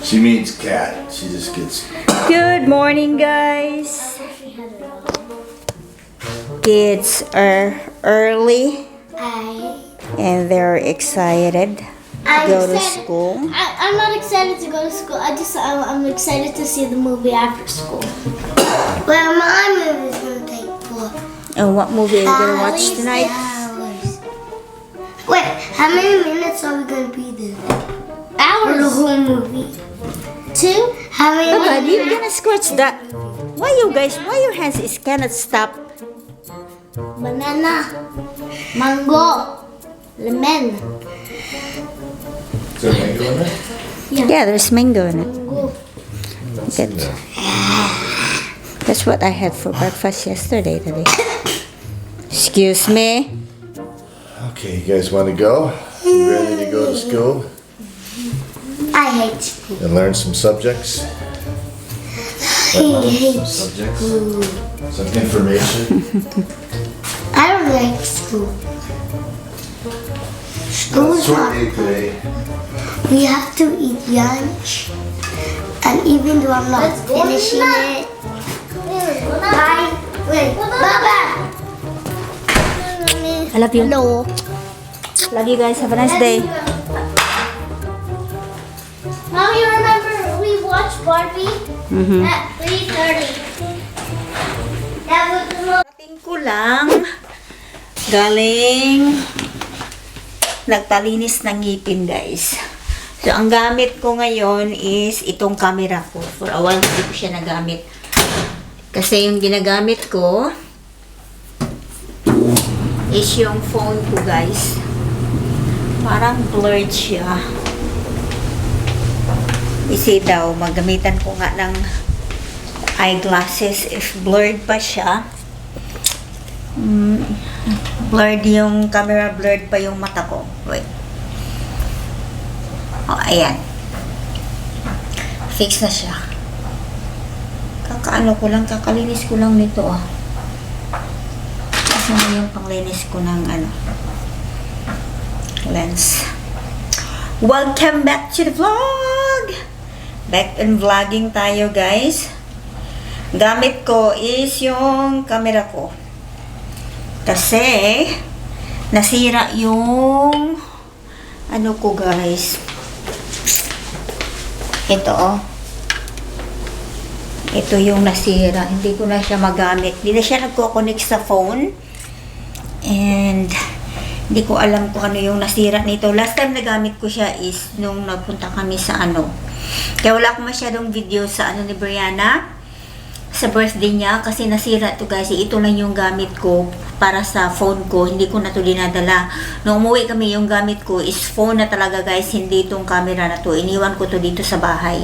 She means cat. She just gets... Good morning, guys. Kids are early and they're excited to go to school. I'm not excited to go to school. I'm excited to see the movie after school. Well, my movie is gonna take 4 And what movie are you gonna watch tonight? hours. Wait, how many minutes are we gonna be there? Hours. For the whole movie. 2? How many? Papa, you're gonna scratch that. Why your hands cannot stop? Banana, mango, lemon. Is there mango in there? Yeah, there's mango in it. Mango. Good. That's what I had for breakfast yesterday. Today. Excuse me. Okay, you guys want to go? You ready to go to school I hate school. and learn some subjects? I hate Some subjects? school. Some information? I don't like school. School is Short hard. day today. We have to eat lunch. And even though I'm not finishing it. Bye. Wait. Bye-bye. I love you. Hello. Love you guys. Have a nice day. Mom, you remember we watched Barbie at 3:30? That was the most... Ating ko lang galing nagtalinis ng ngipin, guys. So, ang gamit ko ngayon is itong camera ko. For a while, hindi ko siya nagamit. Kasi yung ginagamit ko is yung phone ko, guys. Parang blurred siya. Kasi daw, magamitan ko nga ng eyeglasses if blurred pa siya. Blurred yung camera, blurred pa yung mata ko. Wait. Oh, ayan. Fix na siya. Kakalinis ko lang nito, ah. Kasi na yung panglinis ko ng lens. Welcome back to the vlog! Back in vlogging tayo, guys. Gamit ko is yung camera ko. Kasi, nasira yung ko, guys. Ito, oh. Ito yung nasira. Hindi ko na siya magamit. Hindi na siya nagko-connect sa phone. And, hindi ko alam kung ano yung nasira nito. Last time nagamit ko siya is nung nagpunta kami sa Kaya wala akong masyadong video sa ni Brianna. Sa birthday niya. Kasi nasira to, guys. Ito lang yung gamit ko para sa phone ko. Hindi ko na to dinadala. Nung umuwi kami, yung gamit ko is phone na talaga, guys. Hindi itong camera na to. Iniwan ko to dito sa bahay.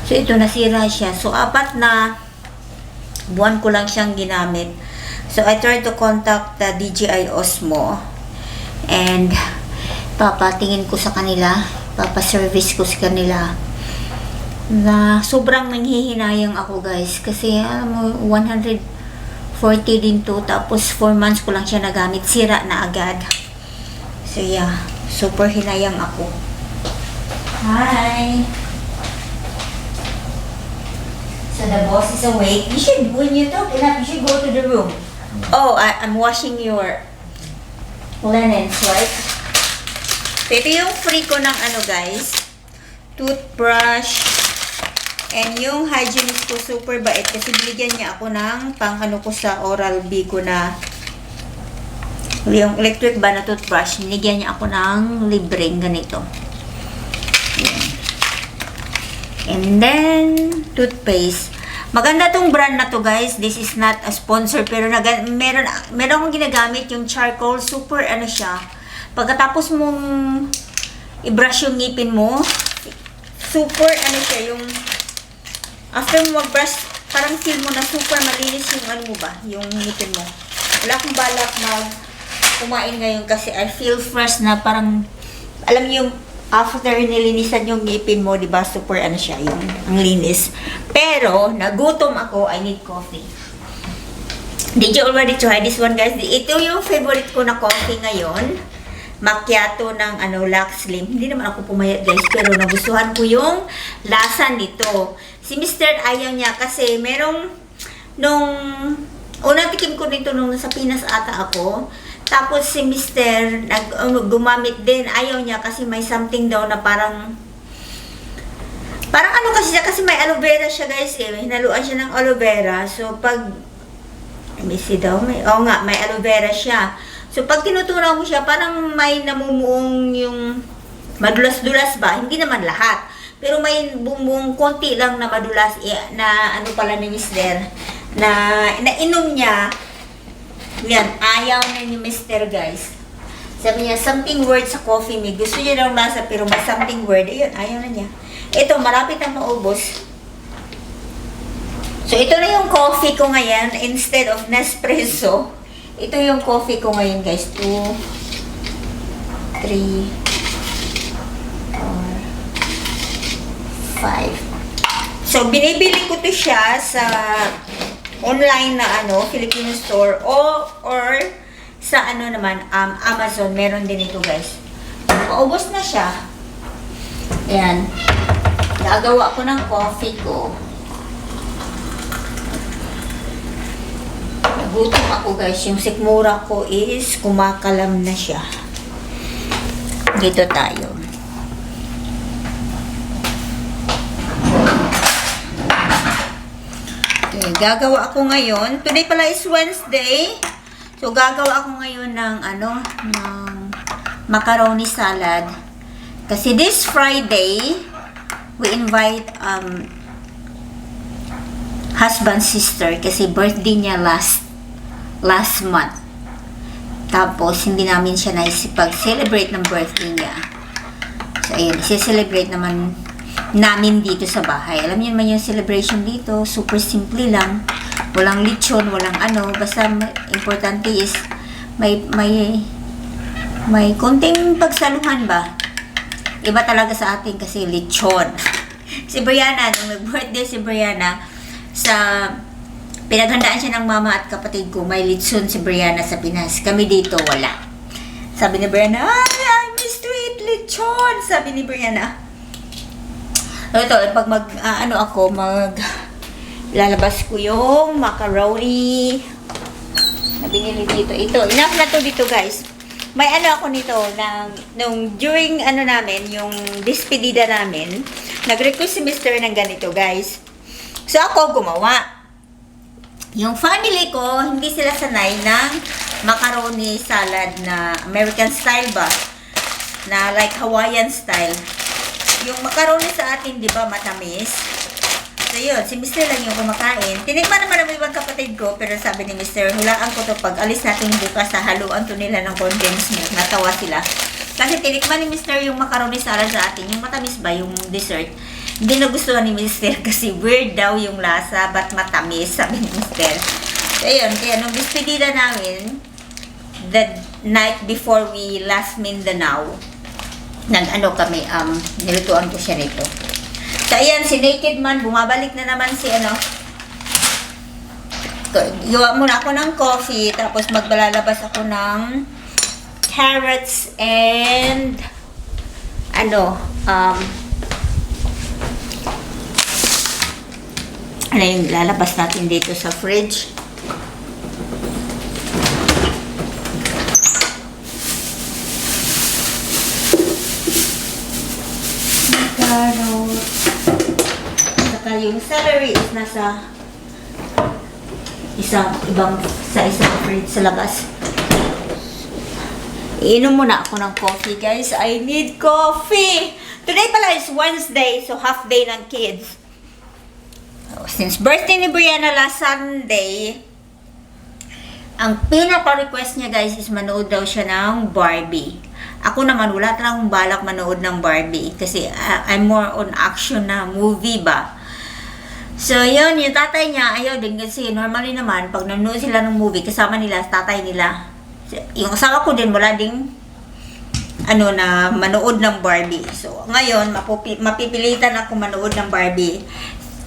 So, ito nasira siya. So, 4 na buwan ko lang siyang ginamit. So, I tried to contact the DJI Osmo. And, papatingin ko sa kanila. Papaservice ko sa kanila. Na sobrang nanghihinayang ako, guys. Kasi, alam mo, 140 din to. Tapos, 4 months ko lang siya nagamit. Sira na agad. So, yeah. Super hinayang ako. Hi! So, the boss is awake. You should, when you talk enough, you should go to the room. Oh, I'm washing your linens, right? So, ito yung free ko ng guys. Toothbrush. And yung hygienist ko, super bait. Kasi binigyan niya ako ng ko sa Oral-B ko na yung electric ba na toothbrush. Binigyan niya ako ng libreng ganito. Ayan. And then, toothpaste. Maganda tong brand na to, guys. This is not a sponsor. Pero meron akong ginagamit yung charcoal. Super siya. Pagkatapos mong i-brush yung ngipin mo, super siya yung after mo mag-brush, parang feel mo na super malinis yung yung ngipin mo. Wala akong balak kumain ngayon kasi I feel fresh na parang, alam niyo yung after nilinisan yung ngipin mo, diba, super siya, yung ang linis. Pero, nagutom ako, I need coffee. Did you already try this one, guys? Ito yung favorite ko na coffee ngayon. Macchiato ng Lux Slim. Hindi naman ako pumayat, guys, pero nagustuhan ko yung lasa nito. Si Mr. ayaw niya kasi merong nung unang tikim ko nito nung nasa Pinas ata ako. Tapos si Mr. gumamit din. Ayaw niya kasi may something daw na parang kasi siya, kasi may aloe vera siya, guys, eh. Hinaluan siya ng aloe vera. So pag may aloe vera siya. So pag tinutunaw mo siya, parang may namumuong yung madulas-dulas ba? Hindi naman lahat. Pero may bumuong konti lang na madulas, na pala ni Mr. na inom niya. Yan, ayaw na ni Mr. guys. Sabi niya, something word sa coffee me. Gusto niya daw lasa, pero may something word. Ayun, ayaw na niya. Ito, malapit na maubos. So, ito na yung coffee ko ngayon. Instead of Nespresso, ito yung coffee ko ngayon, guys. 2, 3, 4, 5. So, binibili ko to siya sa online na Filipino store or sa Amazon. Meron din ito, guys. Paubos na siya. Ayan. Gagawa ko ng coffee ko. Nagutom ako, guys. Yung sikmura ko is kumakalam na siya. Dito tayo. Okay, gagawa ako ngayon. Today pala is Wednesday. So, gagawa ako ngayon ng ng macaroni salad. Kasi this Friday, we invite husband sister kasi birthday niya last month. Tapos hindi namin siya naisipag-celebrate ng birthday niya. So ayun, i-celebrate naman namin dito sa bahay. Alam niyo naman yung celebration dito, super simple lang. Walang lechon, walang basta importante is may konting pagsaluhan ba. Iba talaga sa atin kasi lechon. Si Brianna, nung nag-birthday si Brianna, sa pinaghandaan siya ng mama at kapatid ko, may lechon si Brianna sa Pinas. Kami dito, wala. Sabi ni Brianna, I miss to eat lechon! Sabi ni Brianna. Ito, pag lalabas ko yung macaroni na binili dito. Ito, enough na to dito, guys. May ako nito, during namin, yung despedida namin, nag-request si Mr. ng ganito, guys. So, ako gumawa. Yung family ko, hindi sila sanay ng macaroni salad na American style ba? Na like Hawaiian style. Yung macaroni sa atin, di ba, matamis? So, yun, si Mr. lang yung kumakain. Tinikman naman ng ibang kapatid ko, pero sabi ni Mr., hulaan ko to pag alis natin bukas, haluan to nila ng condensed milk. Natawa sila. Kasi tinikman ni Mr. yung macaroni salad sa atin, yung matamis ba, yung dessert. Hindi nagustuhan ni Mr. kasi weird daw yung lasa, but matamis, sabi ni Mr. So, ayun, kaya nung despedida namin, the night before we last Mindanao, kami, nilutuan ko siya nito. So, ayan, si Naked Man, bumabalik na naman si gawa muna ako ng coffee, tapos magbalalabas ako ng carrots and yung lalabas natin dito sa fridge. Saka yung celery is nasa isang fridge sa labas. Iinom muna ako ng coffee, guys. I need coffee! Today pala is Wednesday, so half day ng kids. Since birthday ni Brianna last Sunday, ang pinaka-request niya, guys, is manood daw siya ng Barbie. Ako naman, wala talagang balak manood ng Barbie kasi I'm more on action na movie ba. So, yun, yung tatay niya, ayaw din kasi normally naman, pag nanood sila ng movie, kasama nila, tatay nila. Yung asawa ko din, wala ding na manood ng Barbie. So, ngayon, mapipilitan ako manood ng Barbie.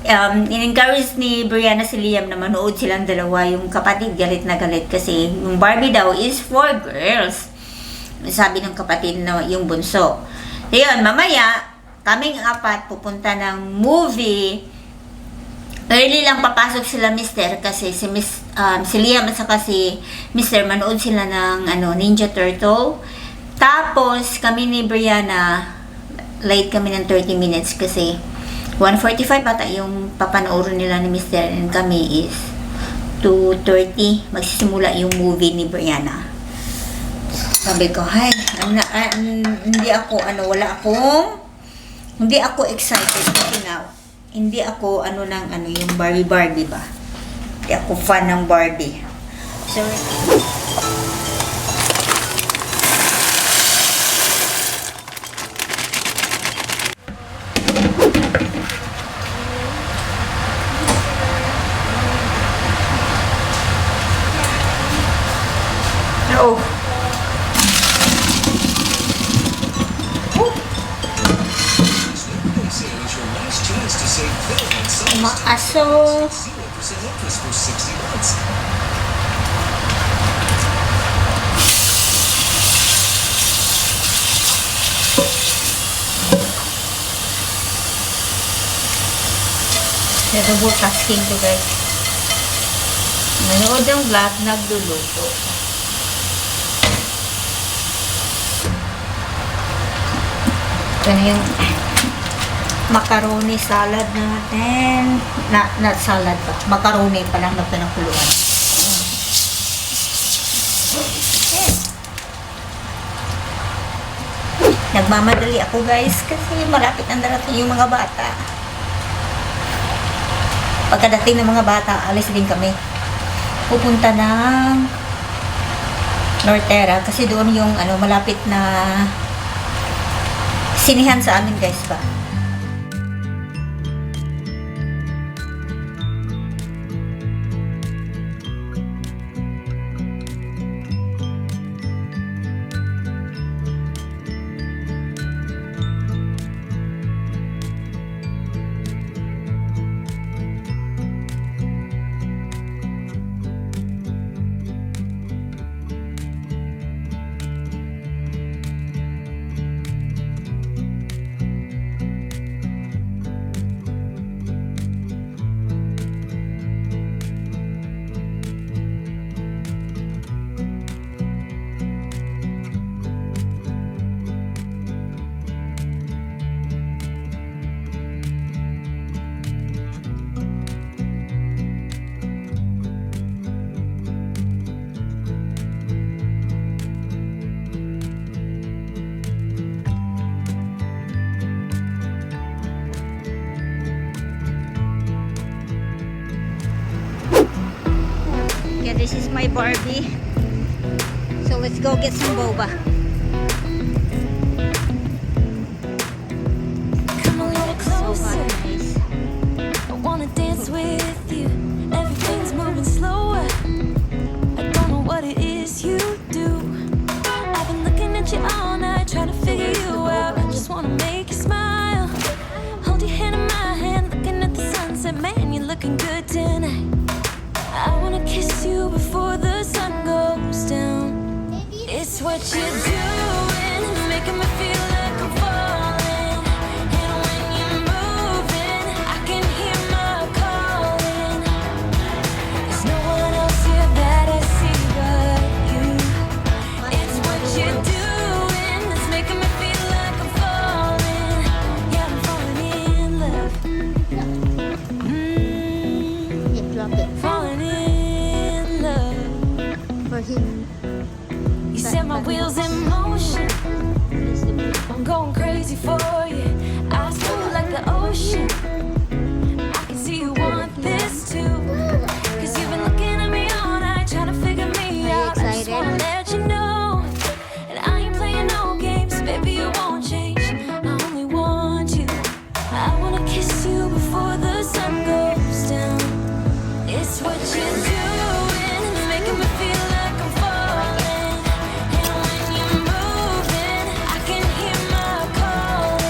in-encourage ni Brianna si Liam na manood silang dalawa. Yung kapatid galit na galit kasi yung Barbie daw is for girls. Sabi ng kapatid na yung bunso. So yun, mamaya, kaming apat pupunta ng movie. Early lang papasok sila Mr. kasi si Liam at saka si Mr. manood sila ng Ninja Turtle. Tapos kami ni Brianna, late kami ng 30 minutes kasi 1:45 ata yung papanoorin nila ni Mr. and kami is 2:30 magsisimula yung movie ni Brianna. Sabi ko, hindi ako excited kasi now, hindi ako yung Barbie ba? Hindi ako fan ng Barbie. Sorry. Oh. Maaso. Double tasking to guys. Nanood ng vlog, nagluluto. Ito na yung macaroni salad natin. Not salad ba? Macaroni pa lang na pinakuluan. Okay. Nagmamadali ako guys kasi malapit ang darating yung mga bata. Pagkadating ng mga bata, alis din kami. Pupunta ng Norterra kasi doon yung malapit na sinihan sa amin guys pa. This is my Barbie. So let's go get some boba. Come a little closer. I wanna dance with you. Everything's moving slower. I don't know what it is you do. I've been looking at you all night, trying to figure you out. I just wanna make you smile. Hold your hand in my hand, looking at the sunset. Man, you're looking good tonight. I wanna kiss you before the sun goes down. It's what you're doing, it's making me feel like I'm falling. And when you're moving, I can hear my calling. There's no one else here that I see but you. It's what you're doing, it's making me feel like I'm falling. Yeah, I'm falling in love. Falling in love. For him. You set my wheels in motion. I'm going crazy for you. I feel like the ocean. I can see you want this too. Cause you've been looking at me all night, trying to figure me out. I just wanna let you know. And I ain't playing no games, baby, you won't change. I only want you. I wanna kiss you before the sun goes down. It's what you're doing, it's making me feel like I'm falling. And when you're moving, I can hear my calling.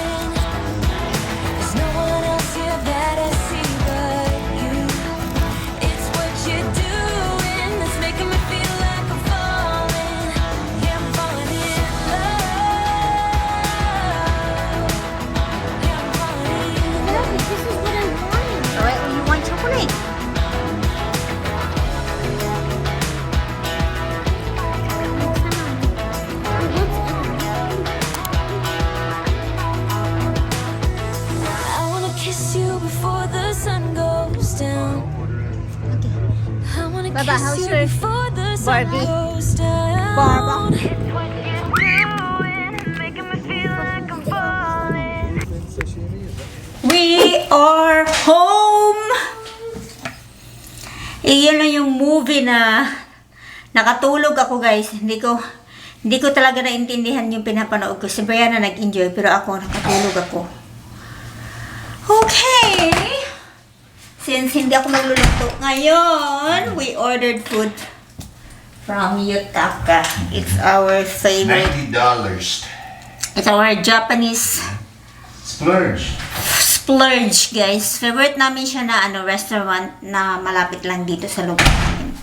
Baba, how's Kiss you your before the sun Barbie? goes down. Baba? We are home! Iyon na yung movie na nakatulog ako, guys. Hindi ko talaga naintindihan yung pinapanood ko. Si Brianna nag-enjoy, pero ako nakatulog ako. Okay. Since hindi ako magluluto ngayon, we ordered food from Yutaka. It's our favorite. $90. It's our Japanese Splurge. splurge, guys. Favorite namin siya na restaurant na malapit lang dito sa lugar namin.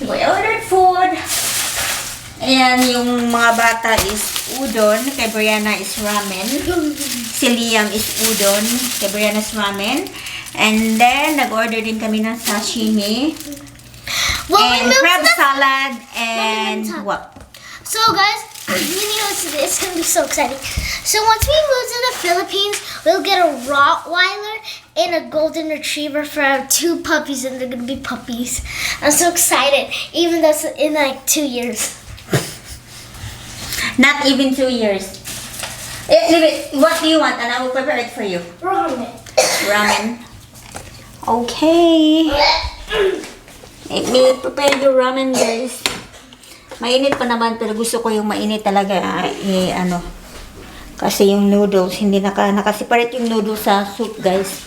We ordered food. Ayan, yung mga bata is udon. Kay Brianna is ramen. Si Liam is udon. Kay Brianna is ramen. And then, nag-order din kami ng sashimi. And crab salad. And what? So guys, it's gonna be so exciting. So once we move to the Philippines, we'll get a Rottweiler and a Golden Retriever for our 2 puppies, and they're gonna be puppies. I'm so excited, even though it's in like 2 years. Not even 2 years. What do you want? And I will prepare it for you. Ramen. Okay. Let me prepare your ramen, guys. Mainit pa naman, pero gusto ko yung mainit talaga. Kasi yung noodles, hindi nakaseparate yung noodles sa soup, guys.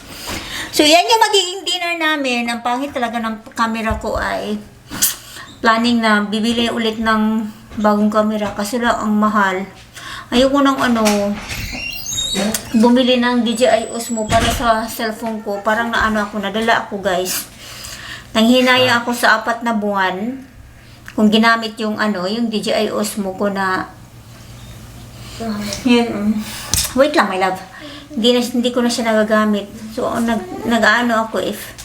So, yan yung magiging dinner namin. Ang pangit talaga ng camera ko ay planning na bibili ulit ng bagong camera kasi lang ang mahal. Ayoko nang bumili ng DJI Osmo para sa cellphone ko. Parang nadala ako, guys. Nanghinaya ako sa 4 na buwan kung ginamit yung yung DJI Osmo ko na yun. Wait lang, my love. Hindi ko na siya nagagamit. So, nag-ano ako if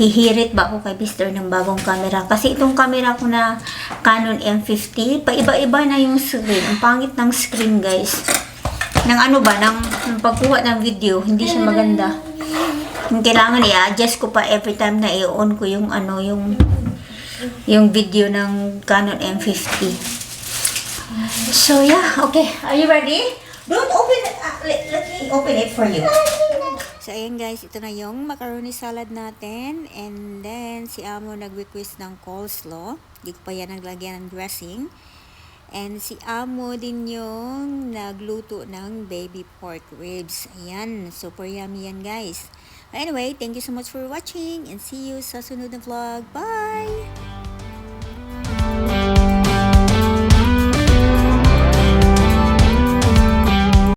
hihirit ba ako kay Mister ng bagong camera. Kasi itong camera ko na Canon M50, paiba-iba na yung screen. Ang pangit ng screen, guys. Ng pagkuha ng video, hindi siya maganda. Yung kailangan i-adjust ko pa every time na i-on ko yung yung video ng Canon M50. So yeah, okay. Are you ready? Don't open it. Let me open it for you. So ayan, guys, ito na yung macaroni salad natin. And then si Amo nag-request ng coleslaw. Hindi ko pa yan naglagyan ng dressing. And si Amo din yung nagluto ng baby pork ribs. Ayan, super yummy yan, guys. Anyway, thank you so much for watching and see you sa sunod na vlog. Bye!